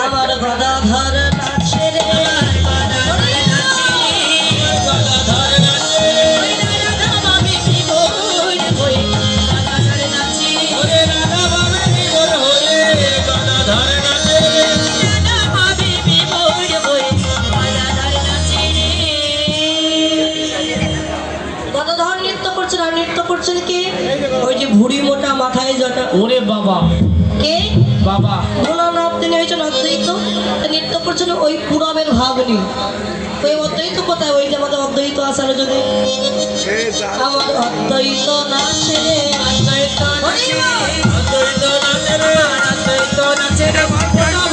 আমার গদাধর নাচে রে গদাধর নৃত্য করছেন। আর নৃত্য করছেন কে? ওই যে ভুড়ি মোটা মাথায় জটা। ওরে বাবা, কে? বাবা ভোলানাথ। তিনি হয়েছেন অদ্বৈত। নৃত্য করছেন ওই পুরবের ভাবনি। ওই অদ্বৈত কোথায়? ওই যে আমাদের অদ্বৈত আচার্য যদি আমার অদ্বৈত নাচে রে অদ্বৈত নাচে অদ্বৈত নাচে রে অদ্বৈত নাচে রে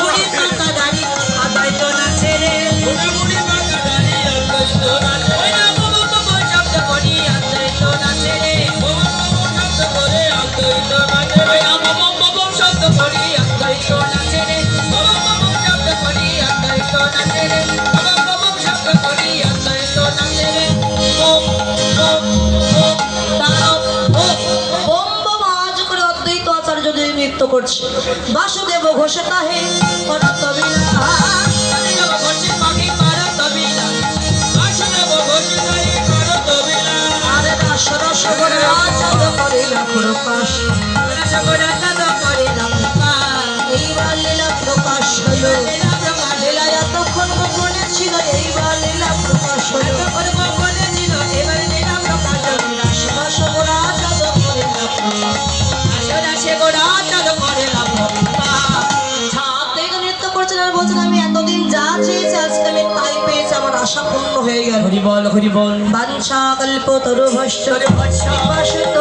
বুড়ি মাথা দাড়ি অদ্বৈত নাচে রে বুড়ি মাথা দাড়ি অদ্বৈত নাচে ওই না বাবা বাবা শব্দ করি অদ্বৈত নাচে রে বাবা বাবা শব্দ করে অদ্বৈত নাচে রে বাবা বাবা শব্দ করি অদ্বৈত নাচে রে বাবা বাবা শব্দ করি অদ্বৈত নাচে রে বাবা বাবা শব্দ করি অদ্বৈত নাচে রে ওম ওম ওম তারা ওম বাবা আজ করে অদ্বৈত আচার্য যদি নৃত্য করছে। বাসুদেব ঘোষে তাহে করত বিলাস বাসুদেব ঘোষে মাগে করত বিলাস বাসুদেব ঘোষে তাহে করত বিলাস আরে রস রস করে আচার্য করে না প্রকাশ রস করে আচার্য করে না প্রকাশ এইবার লীলা প্রকাশ হলো লীলা এতক্ষণ গোপনে ছিল এইবার লীলা প্রকাশ হলো গোপনে ছিল এবার লীলা প্রকাশ হলো রস রস করে আচার্য করে না প্রকাশ রসে করে আচার্য করে না প্রকাশ ছাদ থেকে নৃত্য করছেন আর বলছেন আমি এতদিন যা চেয়েছি আজকে আমি তাই পেয়েছি, আমার আশা পূর্ণ হয়ে গেল। হরি বল হরি বল। বাঞ্ছা কল্পতরু ভস্য বাসুদেব